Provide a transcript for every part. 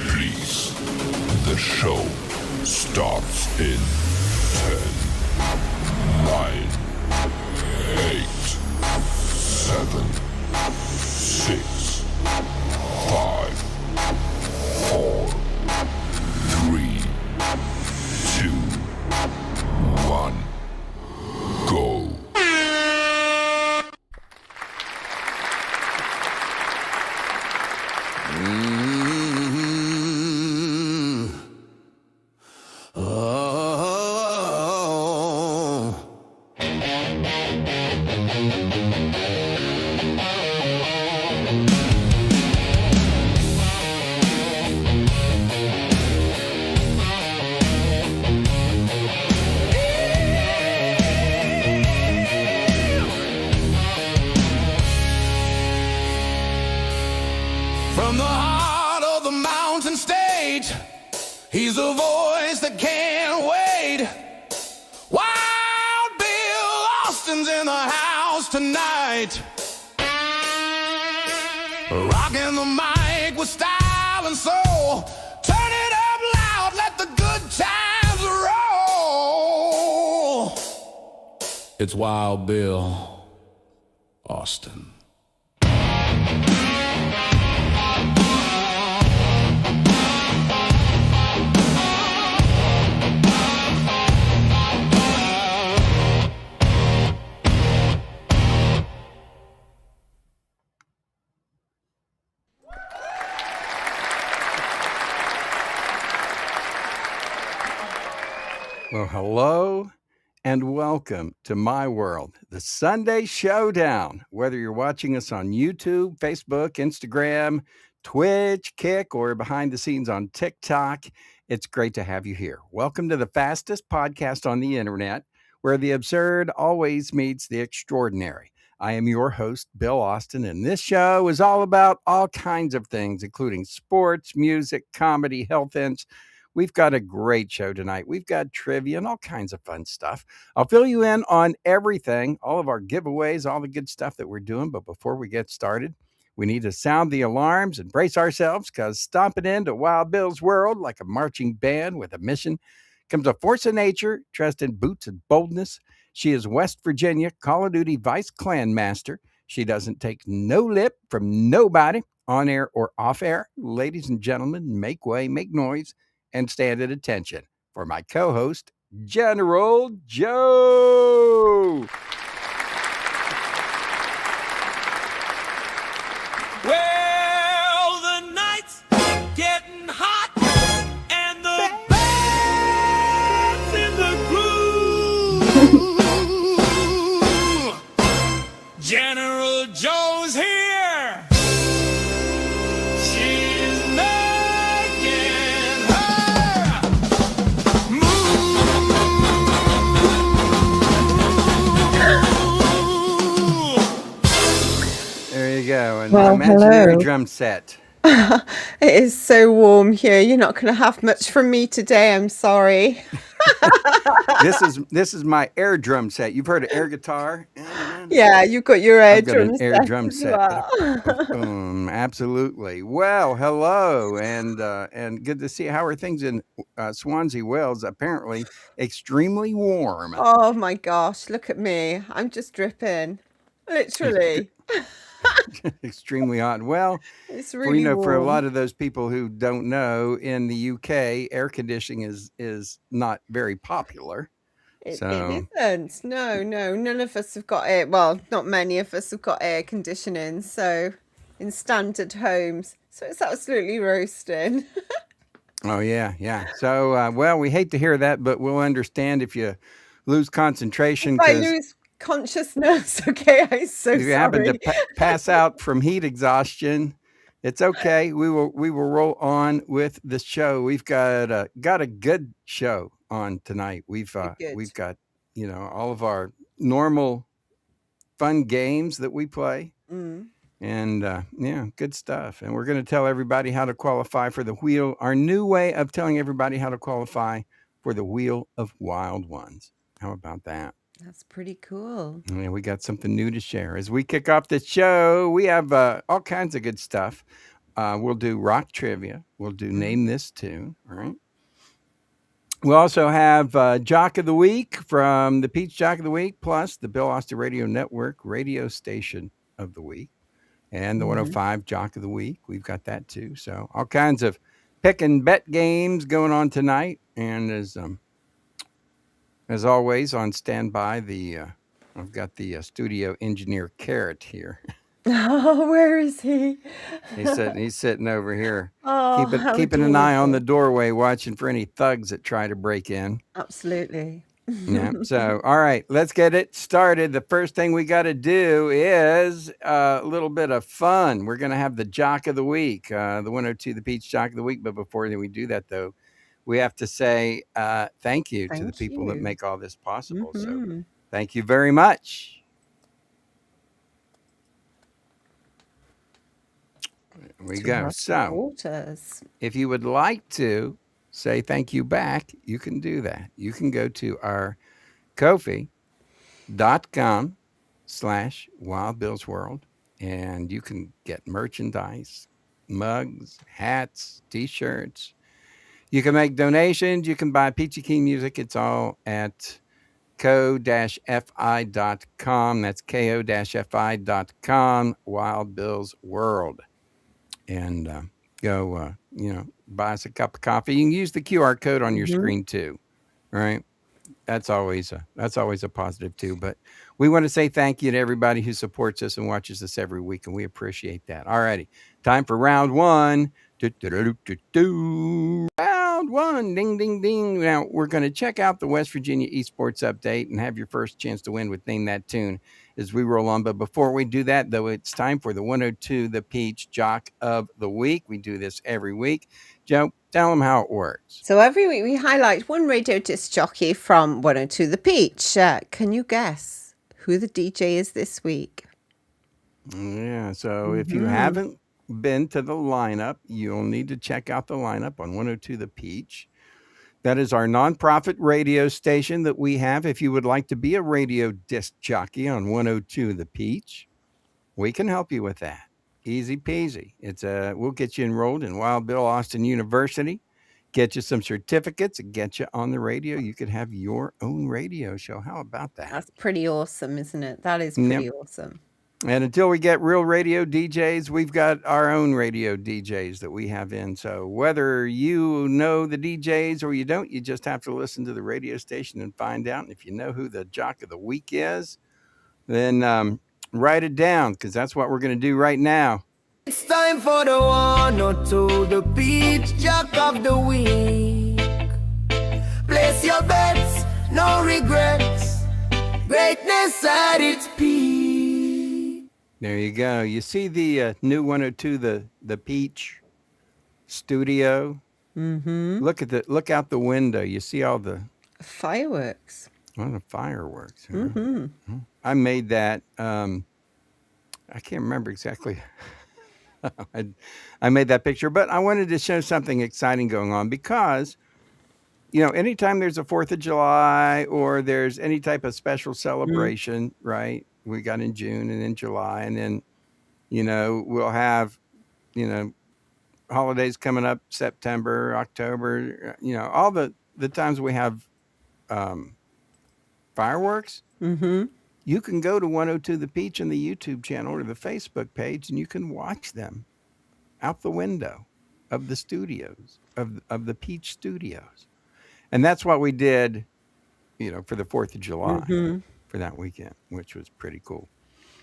Please. The show starts in 10, 9, 8, 7, 6, 5, 4, 3, 2, 1, go. From the heart of the mountain stage, he's a voice that can't wait. Wild Bill Austin's in the house tonight, rocking the mic with style and soul. Turn it up loud, let the good times roll. It's Wild Bill Austin. Well, hello and welcome to my world, the Sunday Showdown. Whether you're watching us on YouTube, Facebook, Instagram, Twitch, Kick, or behind the scenes on TikTok, it's great to have you here. Welcome to the fastest podcast on the internet, where the absurd always meets the extraordinary. I am your host, Bill Austin, and this show is all about all kinds of things, including sports, music, comedy, health ends. We've got a great show tonight. We've got trivia and all kinds of fun stuff. I'll fill you in on everything, all of our giveaways, all the good stuff that we're doing. But before we get started, we need to sound the alarms and brace ourselves, because stomping into Wild Bill's world like a marching band with a mission comes a force of nature dressed in boots and boldness. She is West Virginia Call of Duty Vice Clan Master. She doesn't take no lip from nobody, on air or off air. Ladies and gentlemen, make way, make noise, and stand at attention for my co-host, General Joe. Well, the night's getting hot, and the band's in the groove. General Joe's here. She's making her move. There you go. And Well, imaginary hello. drum set. It is so warm here. You're not going to have much from me today. I'm sorry. This is my air drum set. You've heard of air guitar? Yeah, you've got your air I've got an drum air set drum as set. well. Boom, absolutely. Well, hello, and good to see you. How are things in Swansea, Wales? Apparently extremely warm. Oh my gosh, look at me. I'm just dripping. Literally. Extremely hot. Well, It's for really for a lot warm. of those people who don't know, in the UK, air conditioning is not very popular. It So isn't. No, none of us have got air. Well, not many of us have got air conditioning. So in standard homes. So it's absolutely roasting. oh yeah. So well, we hate to hear that, but we'll understand if you lose concentration, If I because lose consciousness, okay, I'm so if you happen to sorry. pass out from heat exhaustion, it's okay. We will roll on with the show. We've got a good show on tonight. We've Good. got all of our normal fun games that we play, Mm. and yeah, good stuff. And we're going to tell everybody how to qualify for the wheel. Our new way of telling everybody how to qualify for the Wheel of Wild Ones. How about that? That's pretty cool. Yeah, we got something new to share. As we kick off the show, we have all kinds of good stuff. We'll do rock trivia. We'll do name this tune. All right. We'll also have Jock of the Week from the Peach Jock of the Week, plus the Bill Austin Radio Network Radio Station of the Week, and the 105 Jock of the Week. We've got that too. So all kinds of pick and bet games going on tonight. And as always, on standby, I've got the studio engineer Carrot here. Oh, where is he? He's sitting over here, Oh, how keeping an eye on adorable. the doorway, watching for any thugs that try to break in. Absolutely. Yeah. So, all right, let's get it started. The first thing we got to do is a little bit of fun. We're going to have the Jock of the Week, the 102, the Peach Jock of the Week. But before we do that, though, we have to say thank you to the Thank people that you. make all this possible. So, Mhm. thank you very much. There we To go. Roger So, Waters. if you would like to say thank you back, you can do that. You can go to our Ko-fi.com/Wild Bill's World, and you can get merchandise, mugs, hats, t-shirts. You can make donations. You can buy Peachy Keen music. It's all at ko-fi.com. That's ko-fi.com, Wild Bill's World. And go, buy us a cup of coffee. You can use the QR code on your screen too. All right. That's always a positive too. But we want to say thank you to everybody who supports us and watches us every week, and we appreciate that. All righty. Time for round one. Round one. Ding, ding, ding. Now, we're going to check out the West Virginia Esports Update and have your first chance to win with Name That Tune as we roll on. But before we do that, though, it's time for the 102, the Peach Jock of the Week. We do this every week. Joe, tell them how it works. So every week we highlight one radio disc jockey from 102 The Peach. Can you guess who the DJ is this week? Yeah, so if you haven't been to the lineup, you'll need to check out the lineup on 102 The Peach. That is our nonprofit radio station that we have. If you would like to be a radio disc jockey on 102 The Peach, we can help you with that. Easy peasy. We'll get you enrolled in Wild Bill Austin University, get you some certificates, and get you on the radio. You could have your own radio show. How about that? That's pretty awesome, isn't it? That is pretty awesome. And until we get real radio DJs, we've got our own radio DJs that we have in. So whether you know the DJs or you don't, you just have to listen to the radio station and find out. And if you know who the Jock of the Week is, then write it down, because that's what we're going to do right now. It's time for the 102, the Peach Jock of the Week. Place your bets, no regrets. Greatness at its peak. There you go. You see the new 102, the Peach studio. Look out the window. You see all the Fireworks. the fireworks. Huh? I made that. I can't remember exactly. I made that picture, but I wanted to show something exciting going on because, anytime there's a 4th of July or there's any type of special celebration, right? We got in June and in July, and then, we'll have, holidays coming up, September, October, all the times we have fireworks. You can go to 102 The Peach on the YouTube channel or the Facebook page, and you can watch them out the window of the studios, of the Peach Studios. And that's what we did, for the 4th of July for that weekend, which was pretty cool.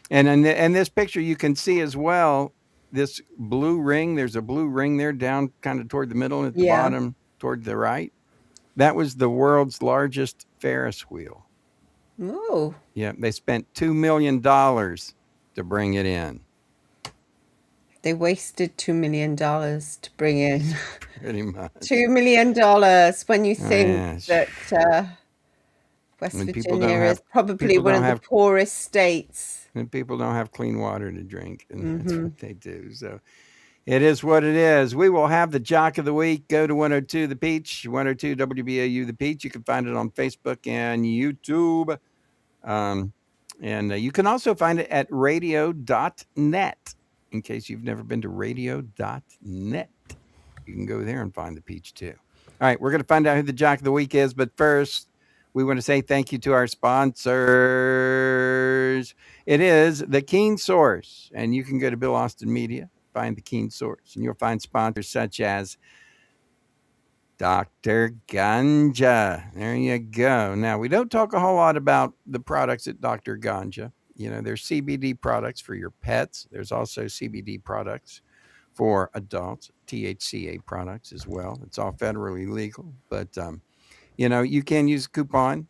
And in this picture, you can see as well, this blue ring. There's a blue ring there down kind of toward the middle and at the bottom toward the right. That was the world's largest Ferris wheel. Oh. Yeah, they spent $2 million to bring it in. They wasted $2 million to bring in. Pretty much. $2 million when you think that West Virginia is probably one of the poorest states. And people don't have clean water to drink, and that's what they do. So it is what it is. We will have the Jock of the Week. Go to 102 The Peach, 102 WBAU The Peach. You can find it on Facebook and YouTube. And you can also find it at radio.net. in case you've never been to radio.net. You can go there and find the peach too. All right, we're going to find out who the Jock of the Week is, but first, we want to say thank you to our sponsors. It is the Keen Source, and you can go to Bill Austin Media, find the Keen Source, and you'll find sponsors such as Dr. Ganja. There you go. Now, we don't talk a whole lot about the products at Dr. Ganja. You know, there's CBD products for your pets. There's also CBD products for adults, THCA products as well. It's all federally legal, but you know, you can use a coupon.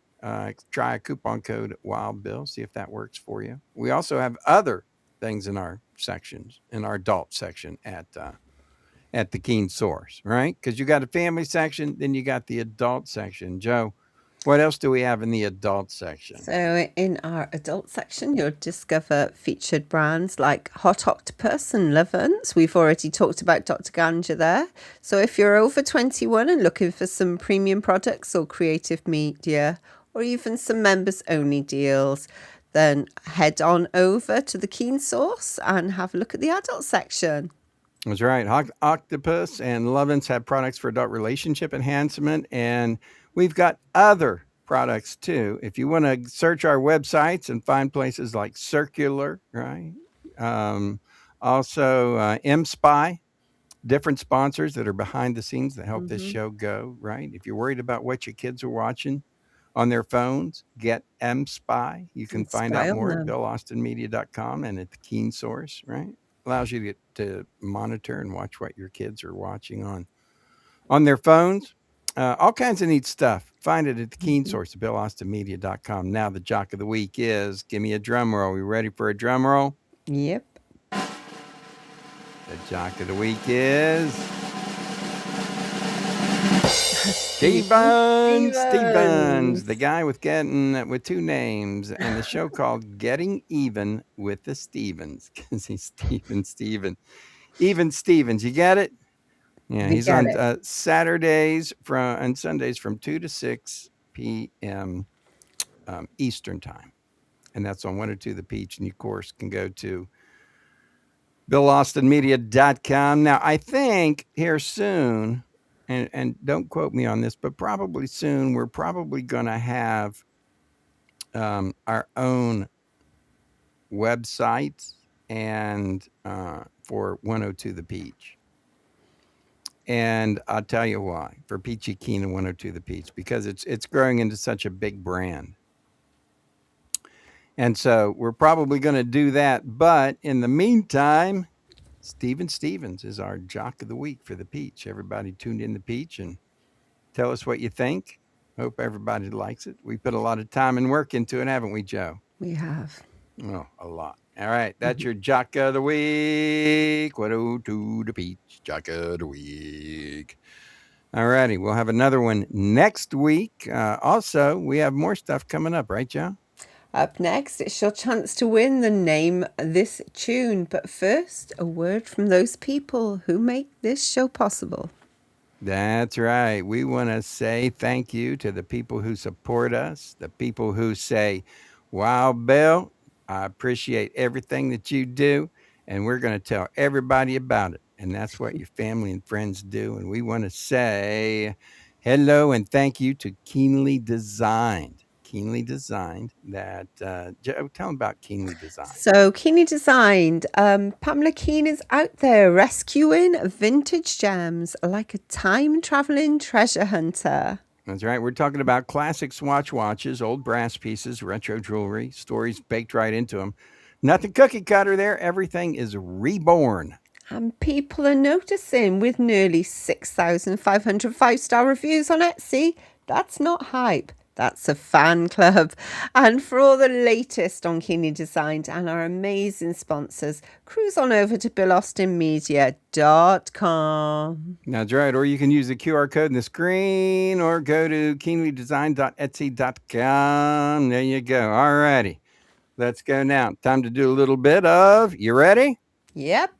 Try a coupon code Wild Bill, see if that works for you. We also have other things in our sections, in our adult section at the Keen Source, right? Because you got a family section, then you got the adult section. Joe, what else do we have in the adult section? So in our adult section, you'll discover featured brands like Hot Octopus and Lovins. We've already talked about Dr. Ganja there. So if you're over 21 and looking for some premium products or creative media, or even some members only deals, then head on over to the Keen Source and have a look at the adult section. That's right. Octopus and Lovins have products for adult relationship enhancement, and we've got other products too. If you want to search our websites and find places like Circular, right? Also, MSpy, different sponsors that are behind the scenes that help this show go, right? If you're worried about what your kids are watching on their phones, get MSpy. You can find out more at BillAustinMedia.com and at the Keen Source, right? Allows you to monitor and watch what your kids are watching on their phones. All kinds of neat stuff. Find it at the Keen Source at BillAustinMedia.com. Now the Jock of the Week is, give me a drum roll. We ready for a drum roll? Yep. The Jock of the Week is Stevens, the guy with two names, and the show called Getting Even with the Stevens, because he's Steven. Even Stevens, you get it? Yeah, he's on Saturdays and Sundays from 2 to 6 p.m. Eastern time. And that's on 102 The Peach. And you, of course, can go to BillAustinMedia.com. Now, I think here soon, and don't quote me on this, but probably soon, we're probably going to have our own website and for 102 The Peach. And I'll tell you why, for Peachy Keen and 102 The Peach, because it's growing into such a big brand. And so we're probably going to do that. But in the meantime, Steven Stevens is our Jock of the Week for the Peach. Everybody tuned in to Peach and tell us what you think. Hope everybody likes it. We put a lot of time and work into it, haven't we, Joe? We have. Oh, a lot. All right, that's your Jock of the Week. 102 The Peach, Jock of the Week. All righty, we'll have another one next week. Also, we have more stuff coming up, right, Joe? Up next, it's your chance to win the Name This Tune. But first, a word from those people who make this show possible. That's right. We want to say thank you to the people who support us, the people who say, wow, Bill, I appreciate everything that you do, and we're going to tell everybody about it. And that's what your family and friends do. And we want to say hello and thank you to Keenly Designed. Keenly Designed, that Joe, tell them about Keenly Designed. So Keenly Designed, Pamela Keen is out there rescuing vintage gems like a time-traveling treasure hunter. That's right. We're talking about classic Swatch watches, old brass pieces, retro jewelry, stories baked right into them. Nothing cookie cutter there. Everything is reborn. And people are noticing with nearly 6,500 five-star reviews on Etsy. That's not hype. That's a fan club. And for all the latest on Keenly Designed and our amazing sponsors, cruise on over to BillAustinMedia.com. That's right. Or you can use the QR code in the screen or go to keenlydesign.etsy.com. There you go. All righty. Let's go now. Time to do a little bit of, you ready? Yep.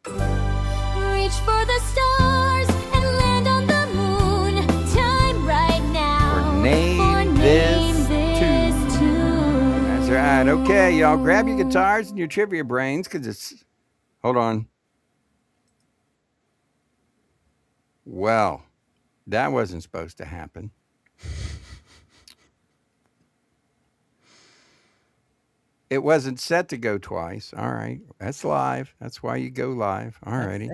Reach for the stars and land on the moon. Time right now. For Name This Tune. That's right. Okay, y'all grab your guitars and your trivia brains because it's Hold on. Well, that wasn't supposed to happen. It wasn't set to go twice. All right. That's live. That's why you go live. All righty.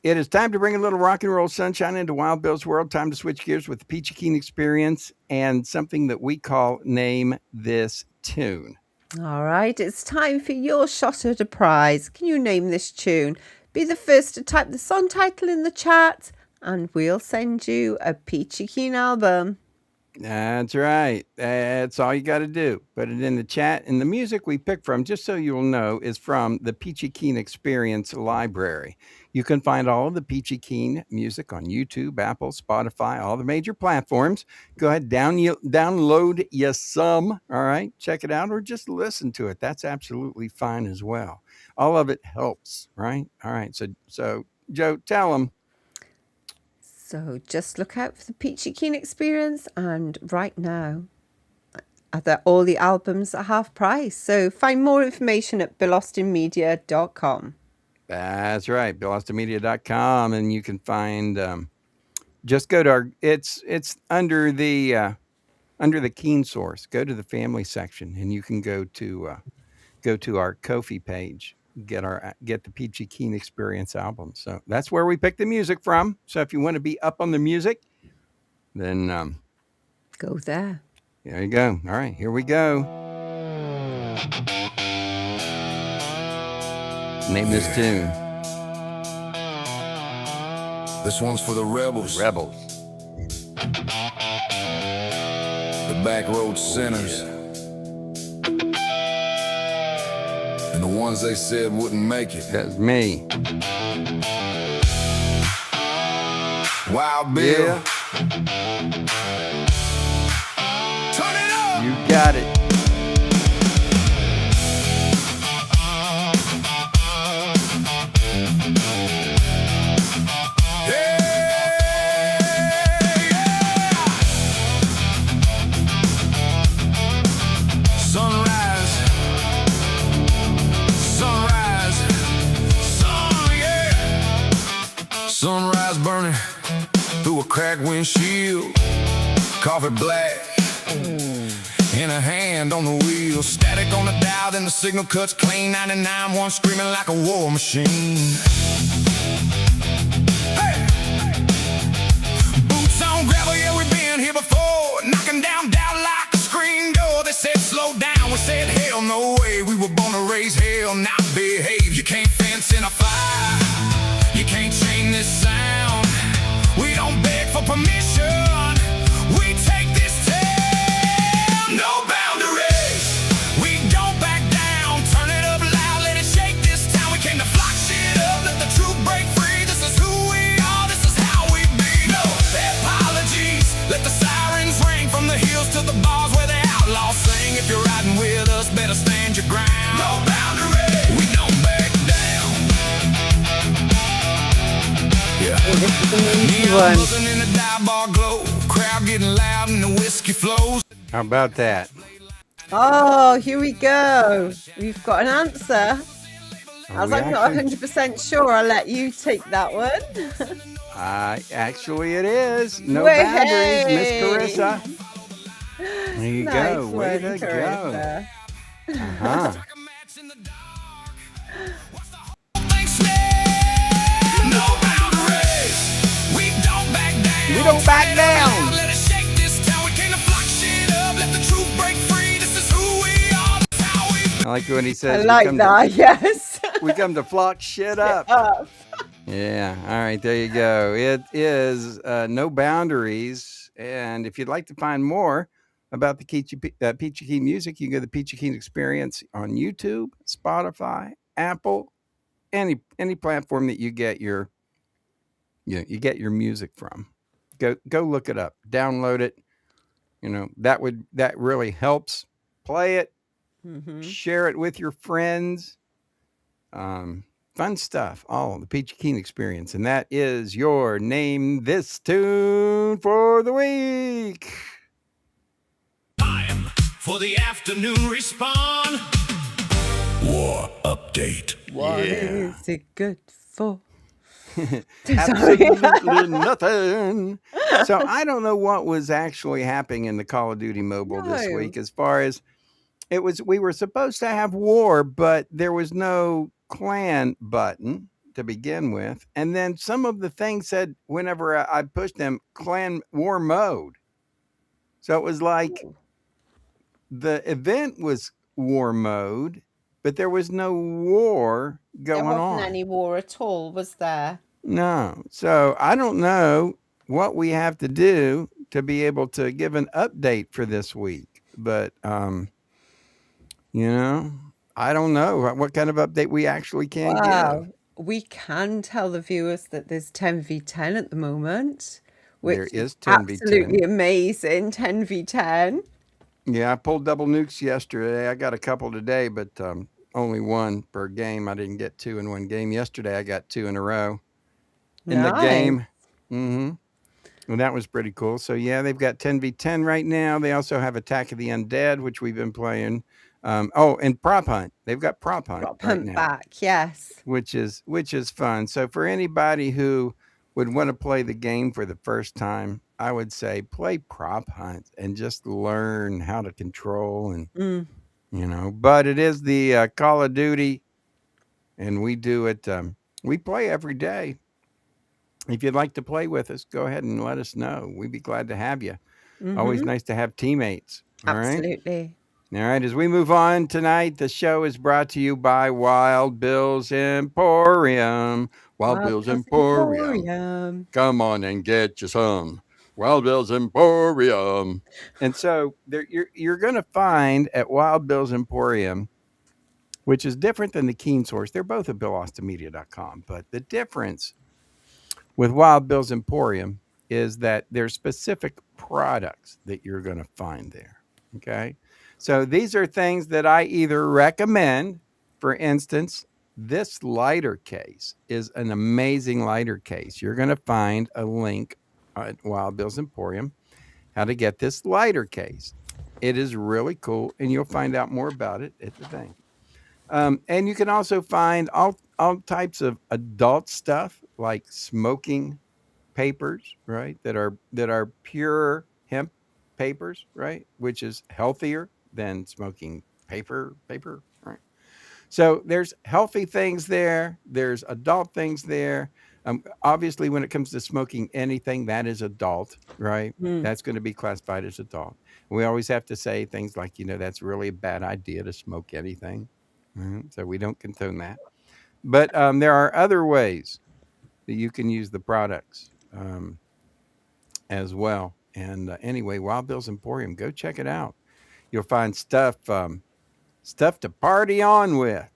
It is time to bring a little rock and roll sunshine into Wild Bill's world. Time to switch gears with the Peachy Keen experience and something that we call Name This Tune. All right, it's time for your shot at a prize. Can you name this tune? Be the first to type the song title in the chat, and we'll send you a Peachy Keen album. That's right. That's all you got to do. Put it in the chat. And the music we pick from, just so you'll know, is from the Peachy Keen Experience Library. You can find all of the Peachy Keen music on YouTube, Apple, Spotify, all the major platforms. Go ahead, download you some. All right, check it out, or just listen to it. That's absolutely fine as well. All of it helps, right? All right. So Joe, tell them. So just look out for the Peachy Keen Experience, and right now, all the albums are half price. So find more information at BillAustinMedia.com. That's right, BillAustinMedia.com, and you can find. Just go to our. It's under the Keen Source. Go to the family section, and you can go to our Ko-fi page. Get the Peachy Keen Experience album. So that's where we pick the music from. So if you want to be up on the music, then go there. There you go. All right, here we go. Name this tune. This one's for the rebels. Rebels. The back road sinners. And the ones they said wouldn't make it. That's me. Wild Bill. Yeah. Turn it up. You got it. Sunrise burning through a cracked windshield, coffee black in a hand on the wheel, static on the dial, then the signal cuts clean. 99, one screaming like a war machine. Hey! Boots on gravel, yeah, we've been here before, knocking down doubt like a screen door. They said slow down, we said hell no way. We were born to raise hell, not behave. You can't fence in a fire, you can't chain this sound. We don't beg for permission, we take this town. No boundaries, we don't back down. Turn it up loud, let it shake this town. We came to flock shit up, let the truth break free. This is who we are, this is how we be. No apologies, let the sirens ring from the hills to the bars where the outlaws sing. If you're riding with us, better stand your ground. No boundaries, we don't back down. Yeah. Oh, this is an easy one. In the dive bar glow, crowd getting loud and the whiskey flows. How about that? Oh, here we go. We've got an answer. As I'm not 100% sure, I'll let you take that one. Actually, it is. No Way. boundaries, Miss Carissa. There you Nice go. Way one, to go. Carissa. Uh-huh. No boundaries, we don't back down. We don't back down. Let us shake this town. We came to flock shit up. Let the truth break free. This is who we are. This is how we. I like when he I says, like that, yes. we come to flock shit up. Yeah. All right. There you go. It is No Boundaries. And if you'd like to find more about the Peachy Keen music, you can go to the Peachy Keen Experience on YouTube, Spotify, Apple, any platform that you get your music from. Go look it up, download it. That really helps. Play it, share it with your friends. Fun stuff. All the Peachy Keen Experience, and that is your Name This Tune for the week. Time for the afternoon respawn. War update. What is it good for? Absolutely nothing. So I don't know what was actually happening in the Call of Duty Mobile this No. week as far as it was. We were supposed to have war, but there was no clan button to begin with. And then some of the things said whenever I pushed them, clan war mode. So it was like the event was war mode, but there was no war There going wasn't on. any war at all, was there? No. So I don't know what we have to do to be able to give an update for this week. But I don't know what kind of update we actually can give. Wow. We can tell the viewers that there's 10v10 at the moment, There which is is 10v10. absolutely amazing. 10v10. Yeah, I pulled double nukes yesterday. I got a couple today, but only one per game. I didn't get two in one game. Yesterday, I got two in a row in the Nice. game. And that was pretty cool. So, yeah, they've got 10v10 right now. They also have Attack of the Undead, which we've been playing. And Prop Hunt. They've got Prop Hunt Prop right Hunt now, back, yes. which is fun. So, for anybody who would want to play the game for the first time, I would say play Prop Hunt and just learn how to control and but it is the Call of Duty, and we do it. We play every day. If you'd like to play with us, go ahead and let us know. We'd be glad to have you. Always nice to have teammates. All right. Absolutely. All right. As we move on tonight, the show is brought to you by Wild Bill's Emporium. Wild Bill's Emporium. Come on and get you some. Wild Bill's Emporium. And so you're going to find at Wild Bill's Emporium, which is different than the Keen Source. They're both at BillAustinMedia.com. But the difference with Wild Bill's Emporium is that there's specific products that you're going to find there. Okay. So these are things that I either recommend. For instance, this lighter case is an amazing lighter case. You're going to find a link at Wild Bill's Emporium, how to get this lighter case. It is really cool, and you'll find out more about it at the thing. And you can also find all types of adult stuff like smoking papers, right? That are pure hemp papers, right? Which is healthier than smoking paper, right? So there's healthy things there. There's adult things there. Obviously, when it comes to smoking anything, that is adult, right? That's going to be classified as adult. We always have to say things like, that's really a bad idea to smoke anything. So we don't condone that. But there are other ways that you can use the products as well. And anyway, Wild Bill's Emporium, go check it out. You'll find stuff to party on with.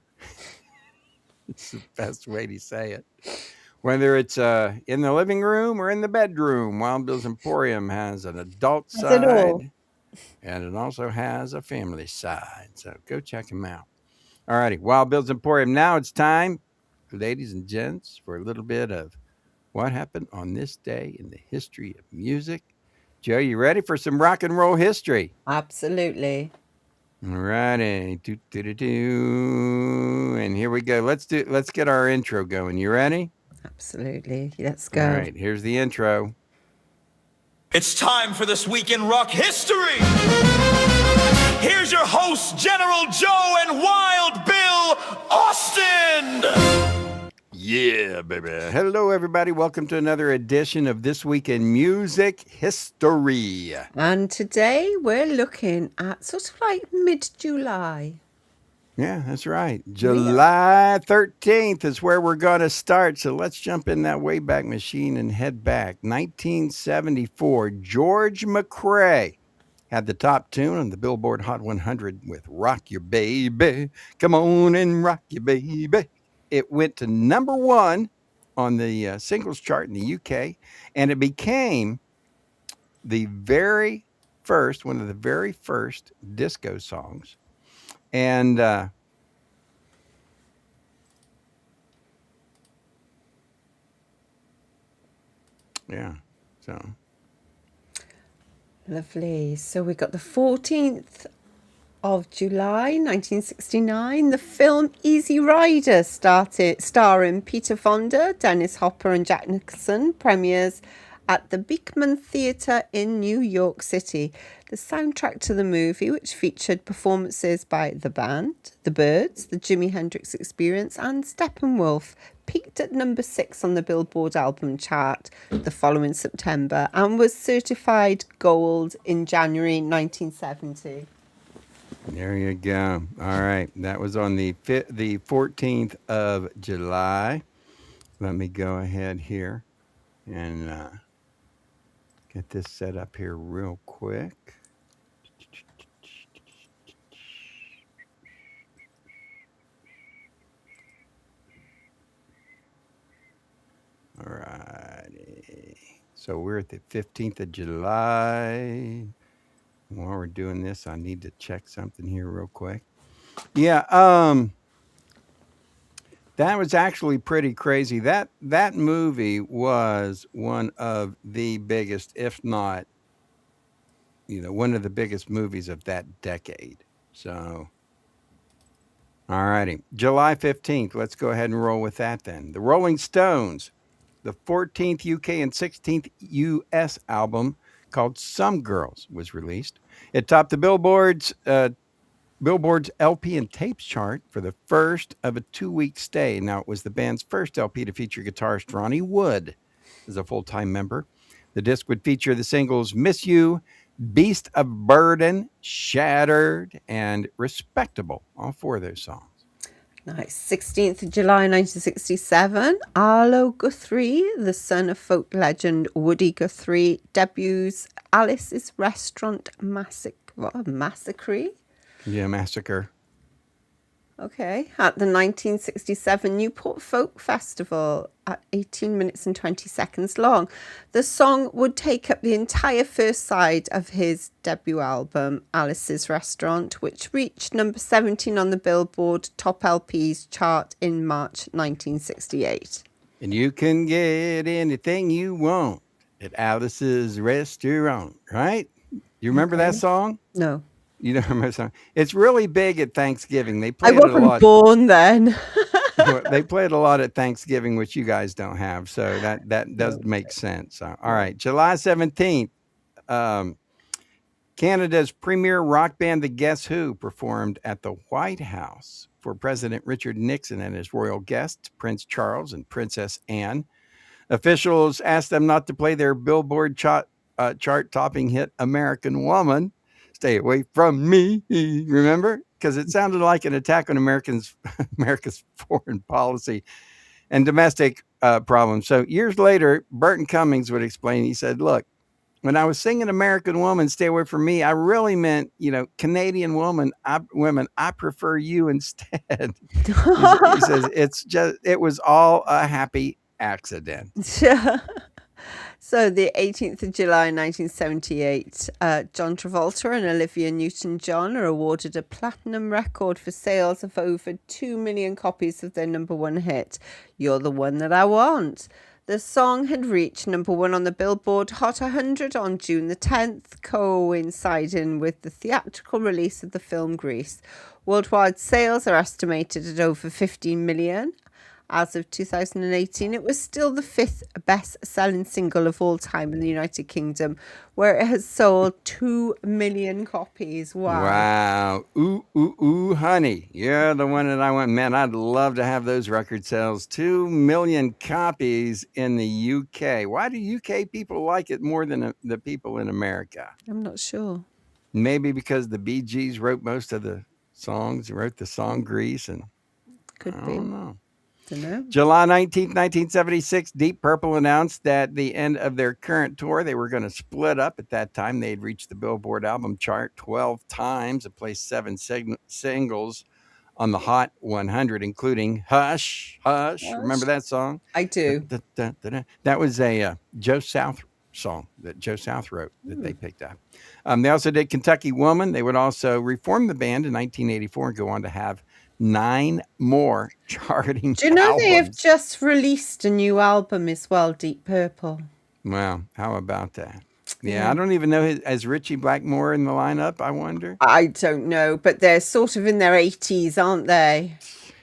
It's the best way to say it. Whether it's in the living room or in the bedroom, Wild Bill's Emporium has an adult side, and it also has a family side. So go check them out. All righty, Wild Bill's Emporium. Now it's time, ladies and gents, for a little bit of what happened on this day in the history of music. Joe, you ready for some rock and roll history? Absolutely. All righty. And here we go. Let's get our intro going. You ready? Absolutely. Let's go. All right, here's the intro. It's time for This Week in Rock History. Here's your hosts, General Joe and Wild Bill Austin. Yeah, baby. Hello, everybody. Welcome to another edition of This Week in Music History. And today we're looking at sort of like mid-July. Yeah, that's right. July 13th is where we're going to start. So let's jump in that Wayback Machine and head back. 1974, George McCrae had the top tune on the Billboard Hot 100 with Rock Your Baby. Come on and rock your baby. It went to number one on the singles chart in the UK, and it became one of the very first disco songs. And yeah, so Lovely. So we got the 14th of July 1969, the film Easy Rider, starring Peter Fonda, Dennis Hopper, and Jack Nicholson, premieres at the Beekman Theatre in New York City. The soundtrack to the movie, which featured performances by the band, the Byrds, the Jimi Hendrix Experience, and Steppenwolf, peaked at number 6 on the Billboard album chart the following September and was certified gold in January 1970. There you go. All right. That was on the 14th of July. Let me go ahead here and get this set up here real quick. All righty. So we're at the 15th of July. While we're doing this, I need to check something here real quick. Yeah, that was actually pretty crazy. That movie was one of the biggest, if not, one of the biggest movies of that decade. So, all righty. July 15th. Let's go ahead and roll with that then. The Rolling Stones, the 14th UK and 16th US album called Some Girls was released. It topped the Billboard's LP and tapes chart for the first of a 2-week stay. Now, it was the band's first LP to feature guitarist Ronnie Wood as a full-time member. The disc would feature the singles Miss You, Beast of Burden, Shattered, and Respectable. All 4 of those songs. Nice. 16th of July 1967, Arlo Guthrie, the son of folk legend Woody Guthrie, debuts Alice's Restaurant Massacre. Yeah, Massacre. Okay, at the 1967 Newport Folk Festival at 18 minutes and 20 seconds long. The song would take up the entire first side of his debut album, Alice's Restaurant, which reached number 17 on the Billboard Top LPs chart in March 1968. And you can get anything you want at Alice's Restaurant, right? You remember that song? No. You don't remember that song? It's really big at Thanksgiving. They play I it a lot. wasn't born then. They play it a lot at Thanksgiving, which you guys don't have. So that does make sense. So, all right. July 17th, Canada's premier rock band, the Guess Who, performed at the White House for President Richard Nixon and his royal guests, Prince Charles and Princess Anne. Officials asked them not to play their Billboard chart-topping hit American Woman. Stay away from me, remember? Because it sounded like an attack on America's foreign policy and domestic problems. So years later, Burton Cummings would explain, he said, look, when I was singing American Woman, stay away from me, I really meant, Canadian women, I prefer you instead. He says, it was all a happy accident. So the 18th of July 1978, John Travolta and Olivia Newton-John are awarded a platinum record for sales of over 2 million copies of their number 1 hit, You're the One That I Want. The song had reached number 1 on the Billboard Hot 100 on June the 10th, coinciding with the theatrical release of the film Grease. Worldwide sales are estimated at over 15 million. As of 2018, it was still the 5th best-selling single of all time in the United Kingdom, where it has sold 2 million copies. Wow. Ooh, ooh, ooh, honey. You're the one that I want. Man, I'd love to have those record sales. 2 million copies in the UK. Why do UK people like it more than the people in America? I'm not sure. Maybe because the Bee Gees wrote most of the songs, wrote the song Grease, and Could I be. don't know. Dunno. July 19th, 1976, Deep Purple announced that the end of their current tour, they were going to split up. At that time, they'd reached the Billboard album chart 12 times and placed 7 singles on the Hot 100, including Hush, Hush. Remember that song? I do. That was a Joe South song that Joe South wrote that they picked up. They also did Kentucky Woman. They would also reform the band in 1984 and go on to have 9 more charting Do you know albums. they have just released a new album as well, Deep Purple? Well, how about that? Yeah, I don't even know as Richie Blackmore in the lineup. I wonder. I don't know, but they're sort of in their 80s, aren't they?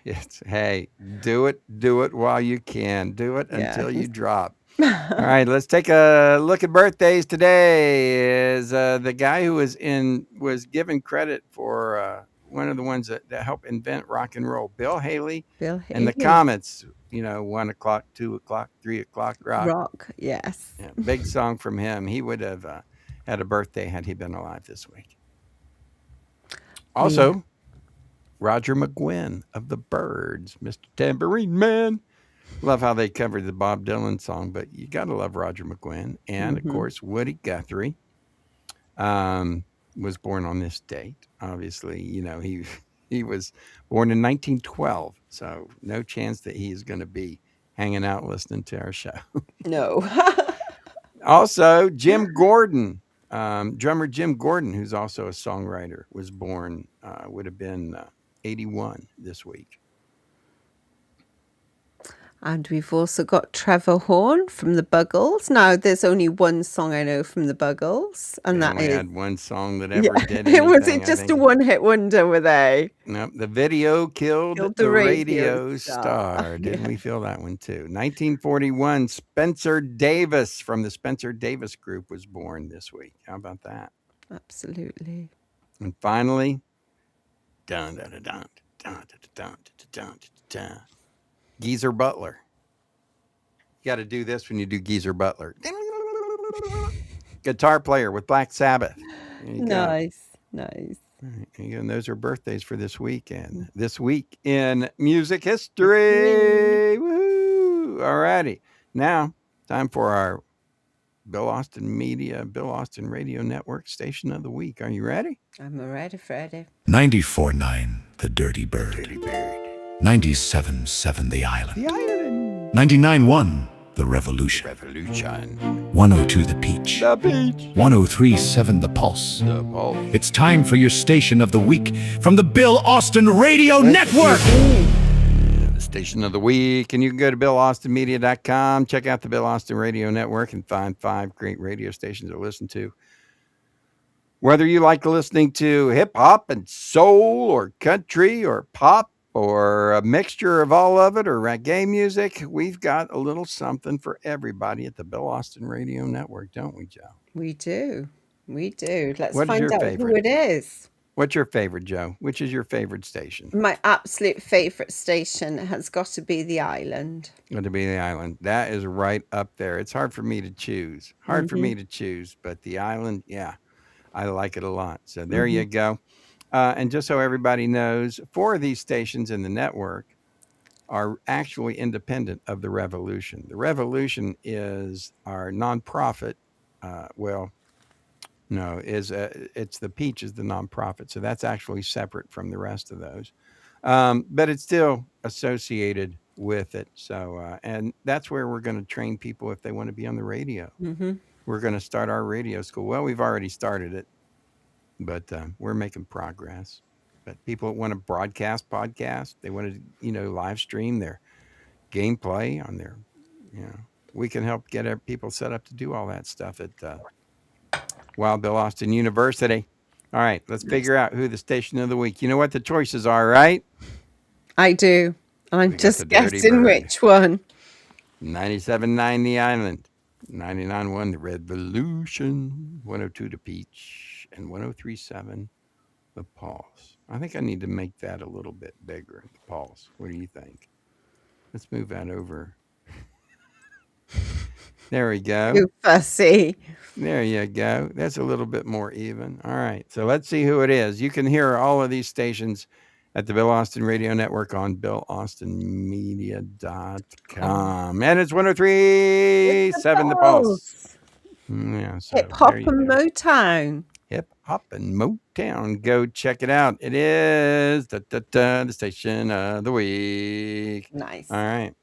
It's hey, do it while you can. Do it Yeah. until you drop. All right, let's take a look at birthdays today. Is the guy who was given credit for one of the ones that helped invent rock and roll, Bill Haley, Bill and the Haley. Comets. 1 o'clock, 2 o'clock, 3 o'clock Rock, yes. Yeah, big song from him. He would have had a birthday had he been alive this week. Also, Roger McGuinn of the Byrds, Mr. Tambourine Man. Love how they covered the Bob Dylan song, but you got to love Roger McGuinn. And, of course, Woody Guthrie was born on this date. Obviously, he was born in 1912, so no chance that he's going to be hanging out listening to our show. No. Also, Jim Gordon, drummer Jim Gordon, who's also a songwriter, was born, would have been 81 this week. And we've also got Trevor Horn from the Buggles. Now, there's only one song I know from the Buggles, and that is... had one song that ever did it was anything, it just a one-hit wonder, were they? Nope, the video killed the radio star. Didn't we feel that one too? 1941, Spencer Davis from the Spencer Davis Group was born this week. How about that? Absolutely. And finally, Geezer Butler. You got to do this when you do Geezer Butler. Guitar player with Black Sabbath. Nice. Right, and those are birthdays for this weekend. This week in music history. Woo! All righty. Now, time for our Bill Austin Radio Network Station of the Week. Are you ready? I'm ready, Freddie. 94.9 The Dirty Bird. 97.7 The Island. 99.1 The Revolution. 102 The Peach. 103.7 The Pulse. It's time for your station of the week from the Bill Austin Radio Network. The station of the week, and you can go to BillAustinMedia.com, check out the Bill Austin Radio Network, and find 5 great radio stations to listen to. Whether you like listening to hip hop and soul, or country, or pop, or a mixture of all of it, or reggae music, we've got a little something for everybody at the Bill Austin Radio Network, don't we, Joe? We do. Let's What is find your out favorite? who it is. What's your favorite, Joe? Which is your favorite station? My absolute favorite station has got to be The Island. Got to be The Island. That is right up there. It's hard for me to choose. But The Island, yeah, I like it a lot. So there you go. And just so everybody knows, 4 of these stations in the network are actually independent of the Revolution. The Revolution is our nonprofit. It's the Peach is the nonprofit. So that's actually separate from the rest of those. But it's still associated with it. So, and that's where we're going to train people if they want to be on the radio. We're going to start our radio school. Well, we've already started it. But we're making progress. But people that want to broadcast podcast, they want to, live stream their gameplay on their, we can help get people set up to do all that stuff at Wild Bill Austin University. All right, let's figure out who the station of the week. You know what the choices are, right? I do. I'm just guessing which one. 97.9 The Island, 99.1 The Revolution, 102 The Peach, and 103.7 The Pulse. I think I need to make that a little bit bigger, the Pulse. What do you think? Let's move that over. There we go. Too fussy. There you go. That's a little bit more even. All right. So let's see who it is. You can hear all of these stations at the Bill Austin Radio Network on BillAustinMedia.com. And it's 103.7 The Pulse. Yeah, so Hip Hop and Motown. Hip Hop and Motown. Go check it out. It is the station of the week. Nice. All right.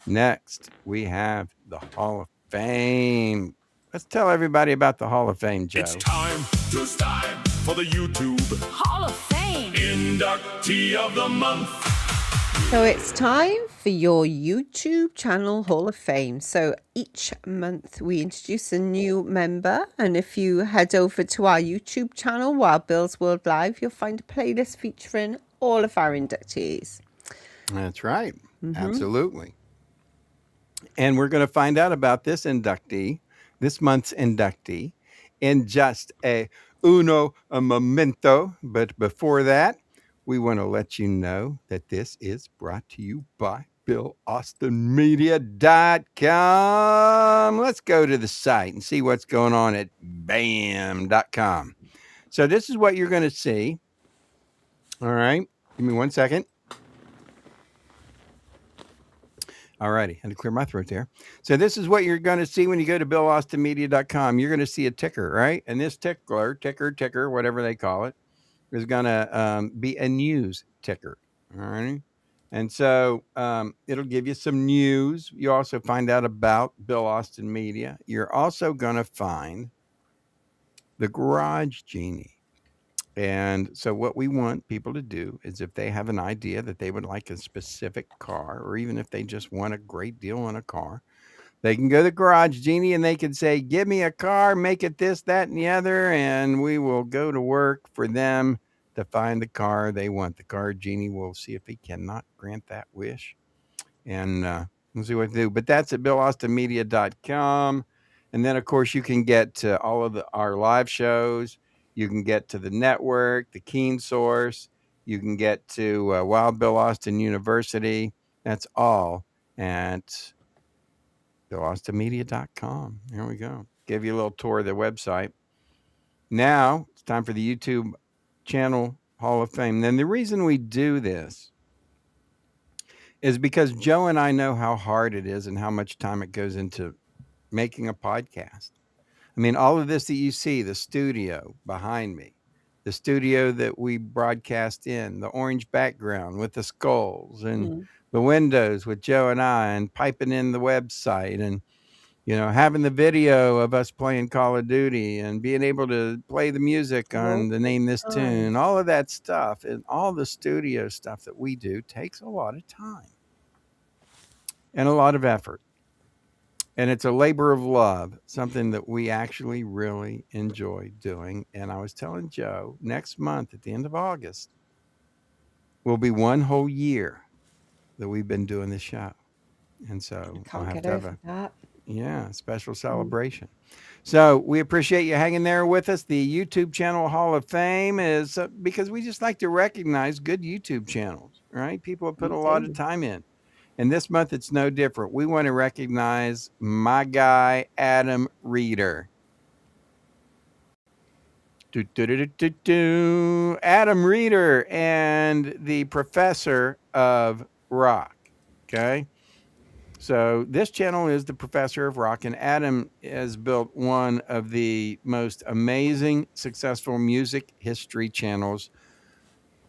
Next, we have the Hall of Fame. Let's tell everybody about the Hall of Fame, Joe. It's time for the YouTube Hall of Fame. Inductee of the Month. So it's time for your YouTube channel Hall of Fame. So each month we introduce a new member, and if you head over to our YouTube channel, Wild Bill's World Live, you'll find a playlist featuring all of our inductees. That's right. Absolutely. And we're going to find out about this inductee, this month's inductee, in just a momento. But before that, we want to let you know that this is brought to you by BillAustinMedia.com. Let's go to the site and see what's going on at BAM.com. So this is what you're going to see. All right. Give me 1 second. All righty. Had to clear my throat there. So this is what you're going to see when you go to BillAustinMedia.com. You're going to see a ticker, right? And this ticker, whatever they call it, is going to be a news ticker. All right. And so it'll give you some news. You also find out about Bill Austin Media. You're also going to find the Garage Genie. And so what we want people to do is if they have an idea that they would like a specific car, or even if they just want a great deal on a car, they can go to the Garage Genie and they can say, give me a car, make it this, that, and the other, and we will go to work for them to find the car they want. The Car Genie will see if he cannot grant that wish, and we'll see what to do. But that's at BillAustinMedia.com. And then, of course, you can get to all of our live shows. You can get to the network, the Keen Source. You can get to Wild Bill Austin University. That's all at BillAustinMedia.com. Here we go. Give you a little tour of the website. Now it's time for the YouTube channel Hall of Fame. Then the reason we do this is because Joe and I know how hard it is and how much time it goes into making a podcast. I mean, all of this that you see, the studio behind me, the studio that we broadcast in, the orange background with the skulls and the windows with Joe and I, and piping in the website, and, you know, having the video of us playing Call of Duty and being able to play the music on the Name This Tune, all of that stuff and all the studio stuff that we do takes a lot of time and a lot of effort. And it's a labor of love, something that we actually really enjoy doing. And I was telling Joe, next month at the end of August will be 1 whole year that we've been doing this show. And so I'll have to have a special celebration. So we appreciate you hanging there with us. The YouTube channel Hall of Fame is because we just like to recognize good YouTube channels, right? People have put a lot of time in. And this month, it's no different. We want to recognize my guy, Adam Reeder. Adam Reeder and the Professor of Rock. Okay. So this channel is the Professor of Rock, and Adam has built one of the most amazing, successful music history channels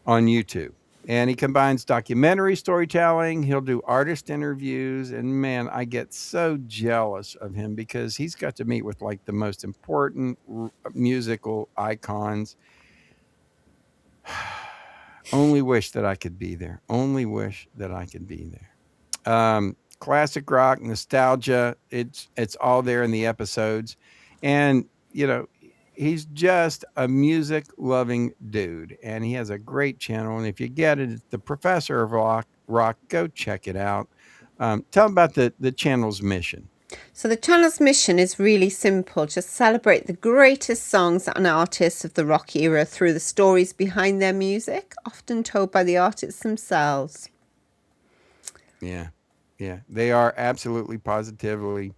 on YouTube. And he combines documentary storytelling. He'll do artist interviews. And man, I get so jealous of him because he's got to meet with like the most important musical icons. Only wish that I could be there. Only wish that I could be there. Classic rock, nostalgia. It's all there in the episodes. And, you know, he's just a music loving dude, and he has a great channel. And if you get it, it's the Professor of Rock. Go check it out. Tell him about the channel's mission. So the channel's mission is really simple. Just celebrate the greatest songs and artists of the rock era through the stories behind their music, often told by the artists themselves. Yeah. They are absolutely positively.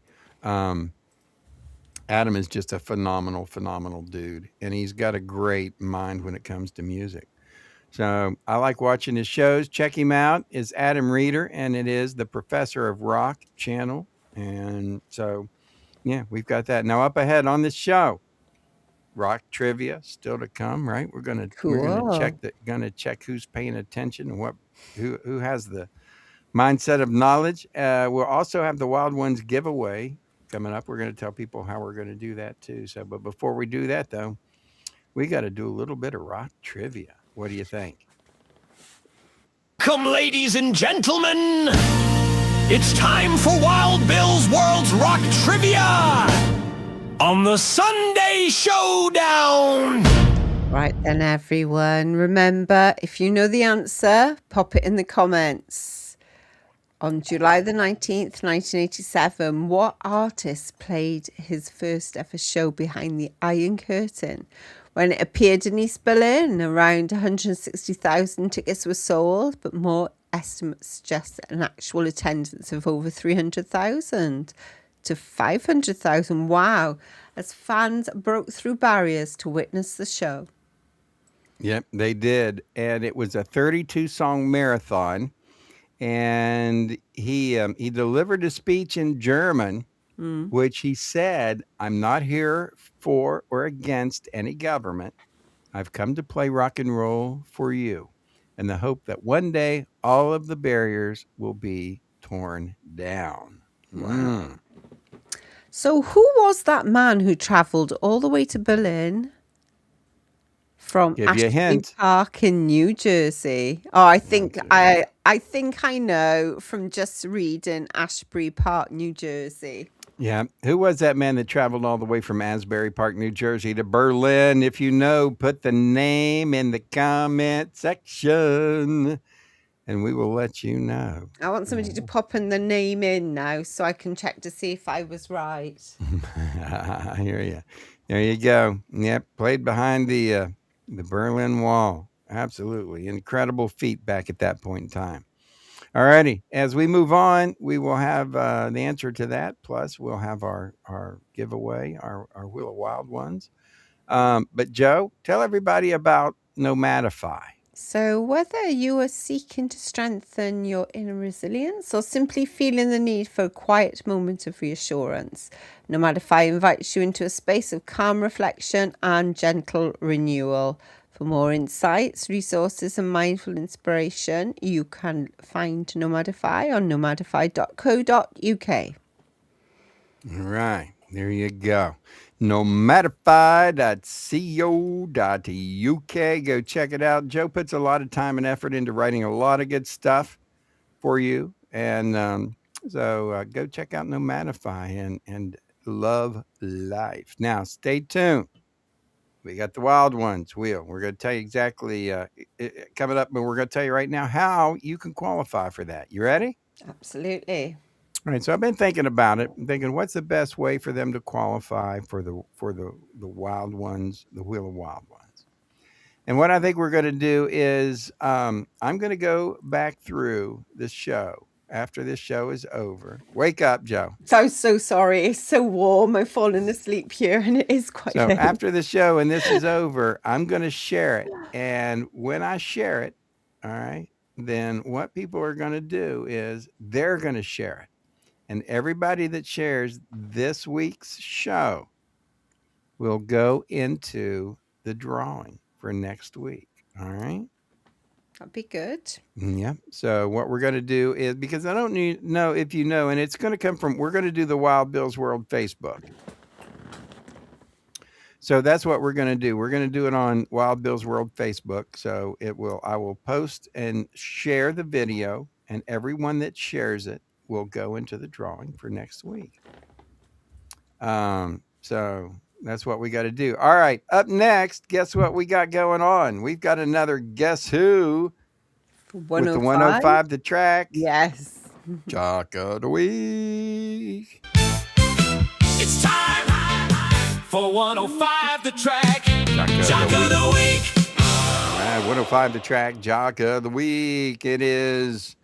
Adam is just a phenomenal dude, and he's got a great mind when it comes to music. So I like watching his shows. Check him out. It's Adam Reeder, and it is the Professor of Rock channel. And so, yeah, we've got that. Now up ahead on this show, rock trivia still to come, right? We're gonna check who's paying attention and who has the mindset of knowledge. We'll also have the Wild Ones giveaway coming up. We're going to tell people how we're going to do that too. So, but before we do that though, we got to do a little bit of rock trivia. What do you think? Welcome, ladies and gentlemen. It's time for Wild Bill's World's Rock Trivia on the Sunday Showdown. Right then, everyone. Remember, if you know the answer, pop it in the comments. On July the 19th, 1987, what artist played his first ever show behind the Iron Curtain? When it appeared in East Berlin, around 160,000 tickets were sold, but more estimates suggest an actual attendance of over 300,000 to 500,000. Wow, as fans broke through barriers to witness the show. Yep, they did. And it was a 32-song marathon. And he delivered a speech in German, which he said, "I'm not here for or against any government. I've come to play rock and roll for you, and the hope that one day all of the barriers will be torn down." Wow. So who was that man who travelled all the way to Berlin from Give you a Ashbury hint. Park in New Jersey? Oh, I think I know from just reading Ashbury Park, New Jersey. Yeah. Who was that man that traveled all the way from Asbury Park, New Jersey to Berlin? If you know, put the name in the comment section and we will let you know. I want somebody to pop in the name in now so I can check to see if I was right. I hear you. There you go. Yep. Played behind the Berlin Wall. Absolutely. Incredible feat back at that point in time. All righty. As we move on, we will have the answer to that. Plus, we'll have our giveaway, our Wheel of Wild Ones. But Joe, tell everybody about Nomadify. So whether you are seeking to strengthen your inner resilience or simply feeling the need for a quiet moment of reassurance, Nomadify invites you into a space of calm reflection and gentle renewal. For more insights, resources and mindful inspiration, you can find Nomadify on nomadify.co.uk. All right. There you go. Nomadify.co.uk. Go check it out. Joe puts a lot of time and effort into writing a lot of good stuff for you. And so go check out Nomadify and love life. Now, stay tuned. We got the Wild Ones wheel. We're going to tell you exactly coming up, but we're going to tell you right now how you can qualify for that. You ready? Absolutely. All right, so I've been thinking about it. I'm thinking, what's the best way for them to qualify for the Wild Ones, the Wheel of Wild Ones? And what I think we're going to do is I'm going to go back through the show after this show is over. Wake up, Joe. I'm so sorry. It's so warm. I've fallen asleep here and it is quite So late. after the show and this is over, I'm going to share it. And when I share it, all right, then what people are going to do is they're going to share it. And everybody that shares this week's show will go into the drawing for next week. All right. That'd be good. Yeah. So what we're going to do is, because I don't know if you know, and it's going to come from, we're going to do the Wild Bill's World Facebook. So that's what we're going to do. We're going to do it on Wild Bill's World Facebook. So I will post and share the video, and everyone that shares it will go into the drawing for next week. So that's what we got to do. All right. Up next, guess what we got going on? We've got another Guess Who with the 105 The Track. Yes. Jock of the Week. It's time for 105 The Track. Jock of the Week. All right, 105 The Track, Jock of the Week. It is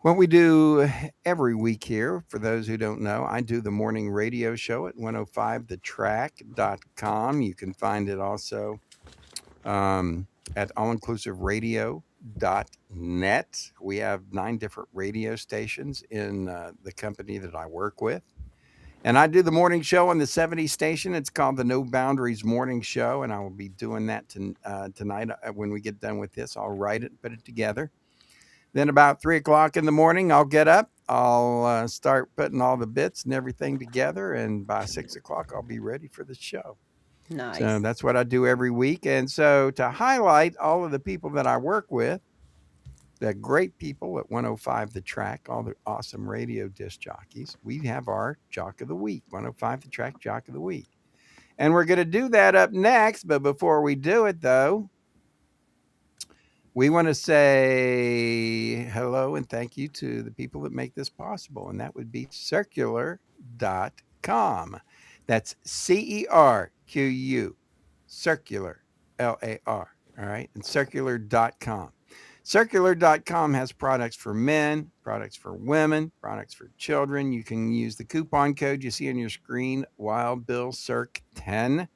what we do every week here. For those who don't know, I do the morning radio show at 105thetrack.com. You can find it also at allinclusiveradio.net. We have 9 different radio stations in the company that I work with. And I do the morning show on the 70 station. It's called the No Boundaries Morning Show, and I will be doing that tonight. When we get done with this, I'll write it, put it together. Then about 3 o'clock in the morning, I'll get up. I'll start putting all the bits and everything together, and by 6 o'clock, I'll be ready for the show. Nice. So that's what I do every week. And so to highlight all of the people that I work with, the great people at 105 The Track, all the awesome radio disc jockeys, we have our Jock of the Week, 105 The Track Jock of the Week. And we're going to do that up next. But before we do it, though, we want to say hello and thank you to the people that make this possible. And that would be Circular.com. That's CERQU, Circular, LAR. All right. And Circular.com. Circular.com has products for men, products for women, products for children. You can use the coupon code you see on your screen, Wild Bill Circ 10.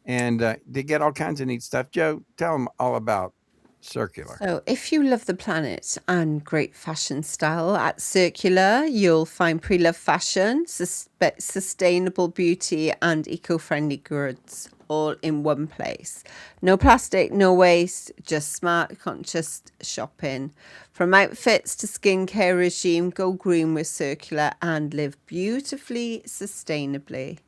And they get all kinds of neat stuff. Joe, tell them all about Circular. So if you love the planet and great fashion style at Circular, you'll find pre-loved fashion, sustainable beauty and eco-friendly goods all in one place. No plastic, no waste, just smart, conscious shopping. From outfits to skincare regime, go green with Circular and live beautifully, sustainably.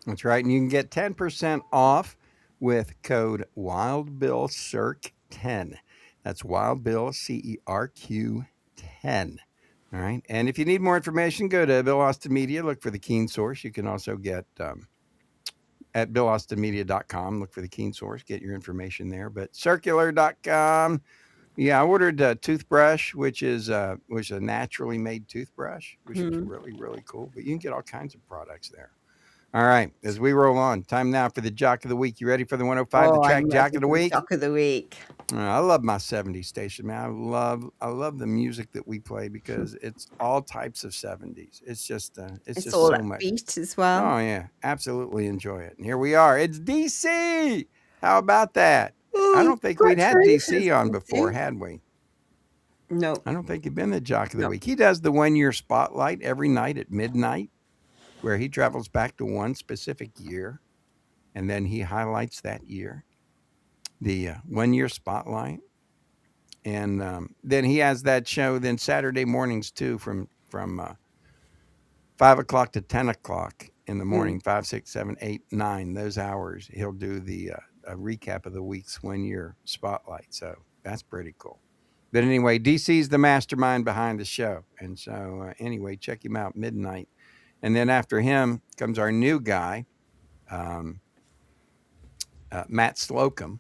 That's right. And you can get 10% off with code WildBillCirc10. That's WildBill, CERQ 10. All right. And if you need more information, go to Bill Austin Media, look for the Keen Source. You can also get at BillAustinMedia.com, look for the Keen Source, get your information there. But Circular.com, yeah, I ordered a toothbrush, which is a naturally made toothbrush, which is really, really cool. But you can get all kinds of products there. All right, as we roll on, time now for the Jock of the Week. You ready for the 105 The Track Jock of the Week? Jock of the Week. I love my 70s station, man. I love the music that we play because it's all types of 70s. It's just It's just all so much. upbeat as well. Oh yeah, absolutely enjoy it. And here we are. It's DC. How about that? I don't think we'd had DC on before, had we? No. I don't think he'd been the Jock of the Week. He does the 1 year spotlight every night at midnight, where he travels back to one specific year, and then he highlights that year, the 1 year spotlight. And then he has that show then Saturday mornings too, from 5 o'clock to 10 o'clock in the morning, 5, 6, 7, 8, 9, those hours. He'll do the a recap of the week's 1 year spotlight. So that's pretty cool. But anyway, DC's the mastermind behind the show. And so anyway, check him out midnight. And then after him comes our new guy, Matt Slocum.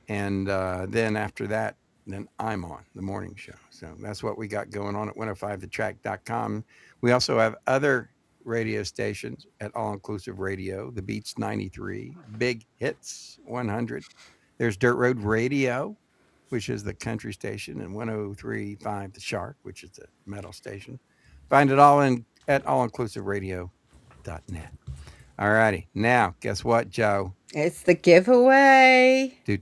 And then after that, then I'm on the morning show. So that's what we got going on at 105thetrack.com. We also have other radio stations at All Inclusive Radio, The Beats 93, Big Hits 100. There's Dirt Road Radio, which is the country station, and 103.5 The Shark, which is the metal station. Find it all at allinclusiveradio.net. All righty. Now, guess what, Joe? It's the giveaway. The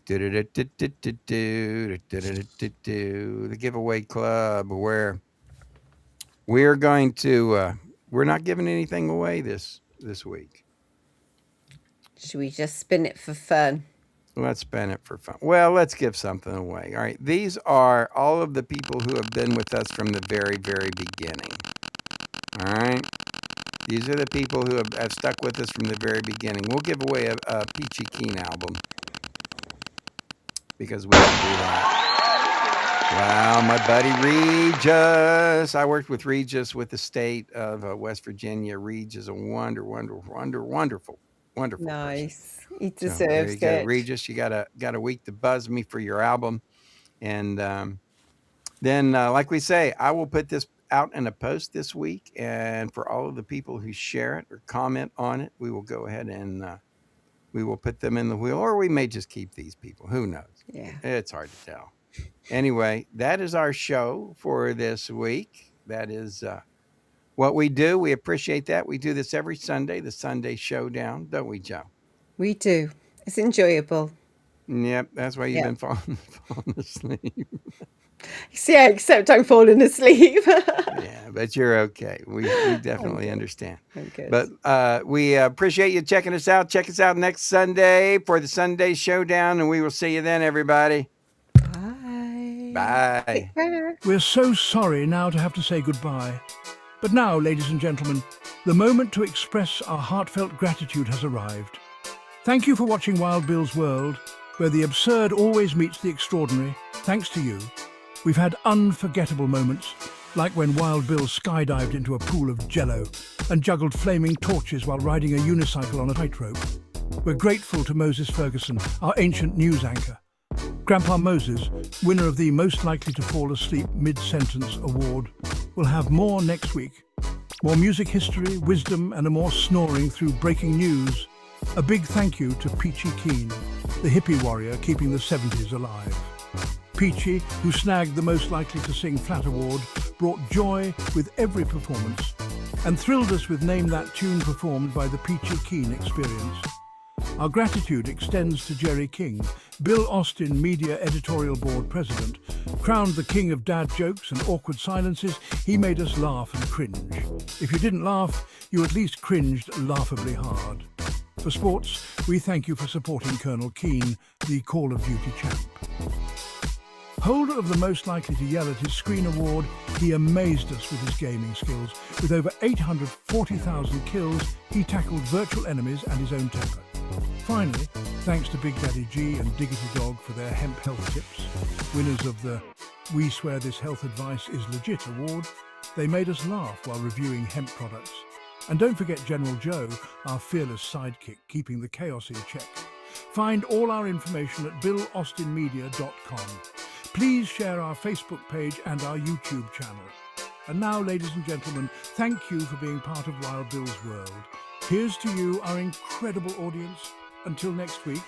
giveaway club, where we're going to we're not giving anything away this week. Should we just spin it for fun? Let's spin it for fun. Well, let's give something away. All right. These are all of the people who have been with us from the very, very beginning. All right. These are the people who have stuck with us from the very beginning. We'll give away a Peachy Keen album because we can do that. Wow, my buddy Regis. I worked with Regis with the state of West Virginia. Regis is a wonderful Nice. person. He deserves it. Regis, you got a week to buzz me for your album. And then, like we say, I will put this out in a post this week, and for all of the people who share it or comment on it, we will go ahead and we will put them in the wheel, or we may just keep these people. Who knows? Yeah. It's hard to tell. Anyway, that is our show for this week. That is what we do. We appreciate that. We do this every Sunday, the Sunday Showdown, don't we, Joe? We do. It's enjoyable. Yep, that's why you've been falling asleep. Yeah, except I'm falling asleep. Yeah, but you're okay. We definitely understand. I'm good. But we appreciate you checking us out. Check us out next Sunday for the Sunday Showdown, and we will see you then, everybody. Bye. Bye. Take care. We're so sorry now to have to say goodbye. But now, ladies and gentlemen, the moment to express our heartfelt gratitude has arrived. Thank you for watching Wild Bill's World. where the absurd always meets the extraordinary, thanks to you, we've had unforgettable moments, like when Wild Bill skydived into a pool of jello and juggled flaming torches while riding a unicycle on a tightrope. We're grateful to Moses Ferguson, our ancient news anchor. Grandpa Moses, winner of the Most Likely to Fall Asleep Mid-Sentence Award, will have more next week. More music history, wisdom, and a more snoring through breaking news. A big thank you to Peachy Keen, the hippie warrior keeping the 70s alive. Peachy, who snagged the Most Likely to Sing Flat Award, brought joy with every performance and thrilled us with Name That Tune performed by the Peachy Keen Experience. Our gratitude extends to Jerry King, Bill Austin Media Editorial Board President. Crowned the king of dad jokes and awkward silences, he made us laugh and cringe. If you didn't laugh, you at least cringed laughably hard. For sports, we thank you for supporting Colonel Keane, the Call of Duty champ. Holder of the Most Likely to Yell at his Screen Award, he amazed us with his gaming skills. With over 840,000 kills, he tackled virtual enemies and his own temper. Finally, thanks to Big Daddy G and Diggity Dog for their hemp health tips, winners of the We Swear This Health Advice is Legit award, they made us laugh while reviewing hemp products. And don't forget General Joe, our fearless sidekick, keeping the chaos in check. Find all our information at BillAustinMedia.com. Please share our Facebook page and our YouTube channel. And now, ladies and gentlemen, thank you for being part of Wild Bill's world. Here's to you, our incredible audience. Until next week,